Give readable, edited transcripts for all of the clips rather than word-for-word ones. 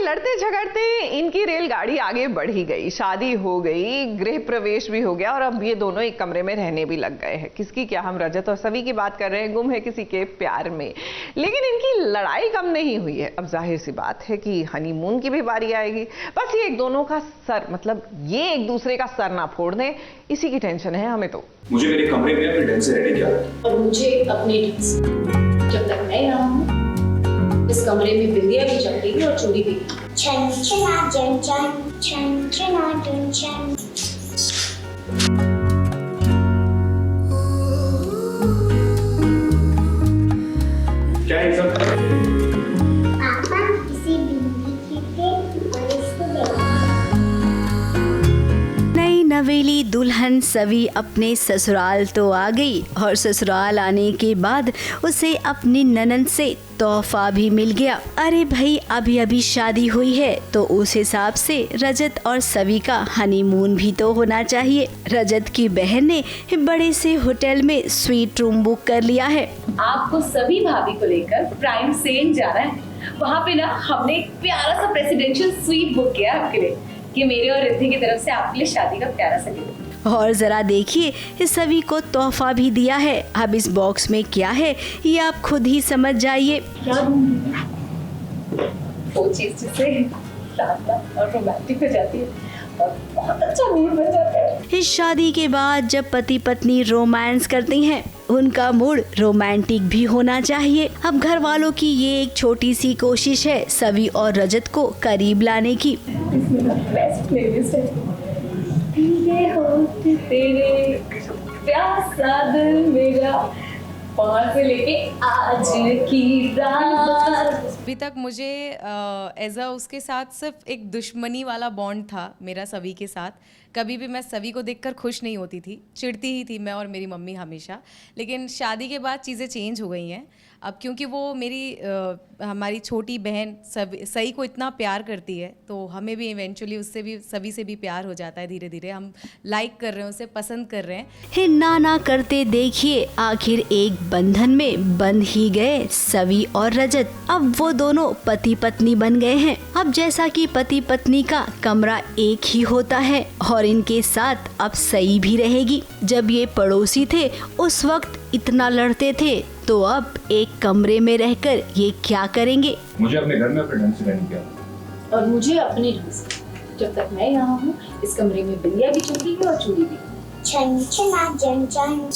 लड़ते झगड़ते इनकी रेलगाड़ी आगे बढ़ ही गई, शादी हो गई, गृह प्रवेश भी हो गया और अब ये दोनों एक कमरे में रहने भी लग गए हैं। किसकी क्या, हम रजत और सवी की बात कर रहे हैं, गुम है किसी के प्यार में। लेकिन इनकी लड़ाई कम नहीं हुई है। अब जाहिर सी बात है कि हनीमून की भी बारी आएगी। बस ये एक दोनों का सर, मतलब ये एक दूसरे का सर ना फोड़ दें, इसी की टेंशन है हमें। तो मुझे मेरे कमरे में अपने ढंग से रहने दिया और मुझे अपने ढंग से। जब तक मैं यहाँ हूँ इस कमरे में बिंदिया भी चमकेगी और चूड़ी भी। छन छना जन छन छन छना जन छन। क्या है सब? पापा किसी बिंदी खींचे और इसको देखो। नई नवेली दुल्हन सवी अपने ससुराल तो आ गई और ससुराल आने के बाद उसे अपनी ननद से तोहफा भी मिल गया। अरे भाई, अभी अभी शादी हुई है तो उस हिसाब से रजत और सवी का हनीमून भी तो होना चाहिए। रजत की बहन ने बड़े से होटल में स्वीट रूम बुक कर लिया है। आपको सभी भाभी को लेकर प्राइम सेन जाना है। वहाँ पे ना हमने एक प्यारा सा प्रेसिडेंशियल स्वीट बुक किया आपके लिए, कि मेरे और रिद्धि की तरफ से आपके लिए शादी का प्यारा सा गिफ्ट। और जरा देखिए, इस सभी को तोहफा भी दिया है। अब इस बॉक्स में क्या है ये आप खुद ही समझ जाइए। क्या वो चीज जिससे शानदार और रोमांटिक हो जाती है और बहुत अच्छा मूड बन जाता है। इस शादी के बाद जब पति पत्नी रोमांस करती हैं, उनका मूड रोमांटिक भी होना चाहिए। अब घर वालों की ये एक छोटी सी कोशिश है सवी और रजत को करीब लाने की। बेस्ट प्लेलिस्ट है। ये होठ तेरे प्यासा दिल मेरा, वहाँ से लेके आज की रात। अभी तक मुझे एज अ उसके साथ सिर्फ एक दुश्मनी वाला बॉन्ड था मेरा सवी के साथ। कभी भी मैं सवी को देखकर खुश नहीं होती थी, चिढ़ती ही थी मैं और मेरी मम्मी हमेशा। लेकिन शादी के बाद चीज़ें चेंज हो गई हैं अब, क्योंकि वो हमारी छोटी बहन सही को इतना प्यार करती है तो हमें भी इवेंचुअली उससे भी, सभी से भी प्यार हो जाता है। धीरे धीरे हम लाइक कर रहे हैं, उसे पसंद कर रहे हैं। हिन्ना ना करते देखिए, आखिर एक बंधन में बंध ही गए सवी और रजत। अब वो दोनों पति पत्नी बन गए हैं। अब जैसा कि पति पत्नी का कमरा एक ही होता है और इनके साथ अब सही भी रहेगी। जब ये पड़ोसी थे उस वक्त इतना लड़ते थे, तो अब एक कमरे में रहकर ये क्या करेंगे। मुझे अपने घर में अपने ढंग से रहने दिया और मुझे अपने ढंग से। जब तक मैं यहाँ हूँ इस कमरे में बिंदिया भी चमकेगी और चूड़ी भी। छन छना जन छन।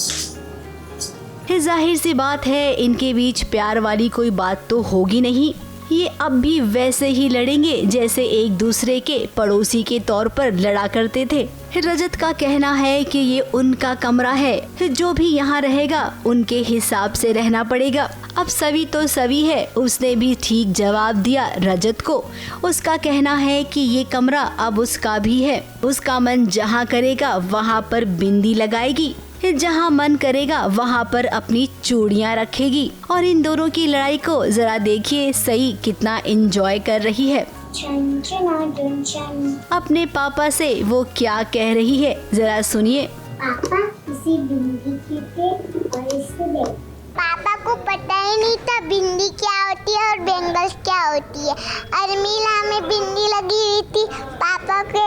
जाहिर सी बात है इनके बीच प्यार वाली कोई बात तो होगी नहीं। ये अब भी वैसे ही लड़ेंगे जैसे एक दूसरे के पड़ोसी के तौर पर लड़ा करते थे। रजत का कहना है कि ये उनका कमरा है, जो भी यहाँ रहेगा उनके हिसाब से रहना पड़ेगा। अब सवी तो सवी है, उसने भी ठीक जवाब दिया रजत को। उसका कहना है कि ये कमरा अब उसका भी है। उसका मन जहाँ करेगा वहाँ पर बिंदी लगाएगी, जहाँ मन करेगा वहाँ पर अपनी चूड़ियाँ रखेगी। और इन दोनों की लड़ाई को जरा देखिए सही कितना एंजॉय कर रही है। छन छना जन छन। अपने पापा से वो क्या कह रही है जरा सुनिए। पापा किसी बिंदी खींचे और इसको देखो। पापा को पता ही नहीं था बिंदी क्या होती है और बेंगल्स क्या होती है। अर्मिला में बिंदी लगी हुई थी, पापा के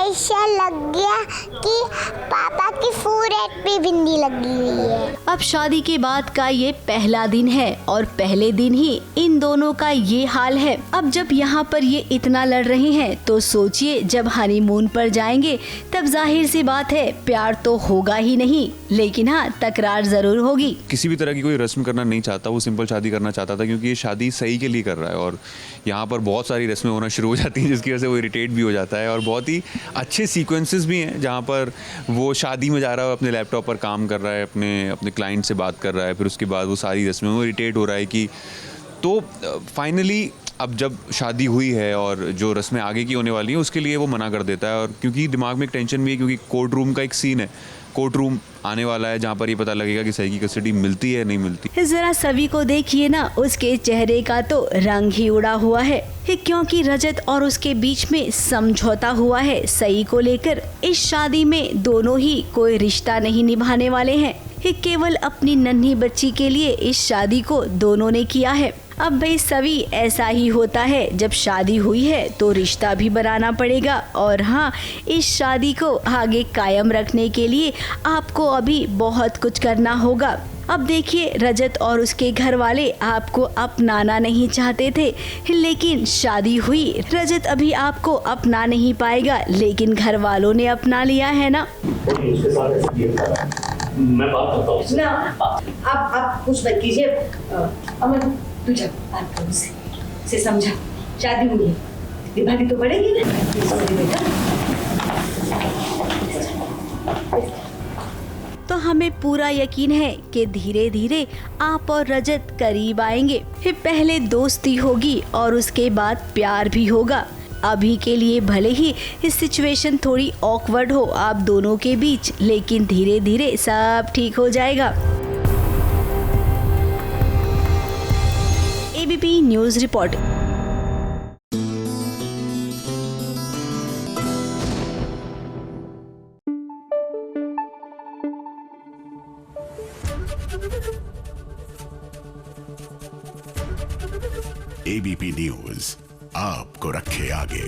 ऐसा लग गया कि पापा की फोरहेड पे बिंदी लगी हुई है। अब शादी के बाद का ये पहला दिन है और पहले दिन ही इन दोनों का ये हाल है। अब जब यहाँ पर ये इतना लड़ रहे हैं तो सोचिए जब हनीमून पर जाएंगे तब जाहिर सी बात है प्यार तो होगा ही नहीं, लेकिन हाँ तकरार जरूर होगी। किसी भी तरह की कोई रस्म करना नहीं चाहता, वो सिंपल शादी करना चाहता था, क्योंकि ये शादी सही के लिए कर रहा है और यहाँ पर बहुत सारी रस्में होना शुरू हो जाती हैं जिसकी वजह से वो इरिटेट भी हो जाता है। और बहुत ही अच्छे सीक्वेंसेस भी हैं जहाँ पर वो शादी में जा रहा है, अपने लैपटॉप पर काम कर रहा है, अपने क्लाइंट से बात कर रहा है, फिर उसके बाद वो सारी रस्में वो इरिटेट हो रहा है कि तो फाइनली अब जब शादी हुई है और जो रस्में आगे की होने वाली हैं उसके लिए वो मना कर देता है। और क्योंकि दिमाग में एक टेंशन भी है, क्योंकि कोर्ट रूम का एक सीन है, कोर्ट रूम आने वाला है जहाँ पर ये पता लगेगा कि सही की कस्टडी मिलती है नहीं मिलती। जरा सभी को देखिए ना, उसके चेहरे का तो रंग ही उड़ा हुआ है, क्योंकि रजत और उसके बीच में समझौता हुआ है सही को लेकर। इस शादी में दोनों ही कोई रिश्ता नहीं निभाने वाले हैं, केवल अपनी नन्ही बच्ची के लिए इस शादी को दोनों ने किया है। अब भाई सभी ऐसा ही होता है, जब शादी हुई है तो रिश्ता भी बनाना पड़ेगा। और हाँ, इस शादी को आगे कायम रखने के लिए आपको अभी बहुत कुछ करना होगा। अब देखिए, रजत और उसके घर वाले आपको अपनाना नहीं चाहते थे, लेकिन शादी हुई। रजत अभी आपको अपना नहीं पाएगा, लेकिन घर वालों ने अपना लिया है ना। उसके साथ ऐसा क्यों कर रहा है? मैं बात करता हूँ उससे। ना, आप कुछ मत कीजिए। अमन, तू जा बात कर उससे समझा। शादी हुई है, निभानी तो पड़ेगी ना। तो हमें पूरा यकीन है कि धीरे धीरे आप और रजत करीब आएंगे। फिर पहले दोस्ती होगी और उसके बाद प्यार भी होगा। अभी के लिए भले ही इस सिचुएशन थोड़ी ऑकवर्ड हो आप दोनों के बीच, लेकिन धीरे धीरे सब ठीक हो जाएगा। ABP news report. ABP news आपको रखे आगे।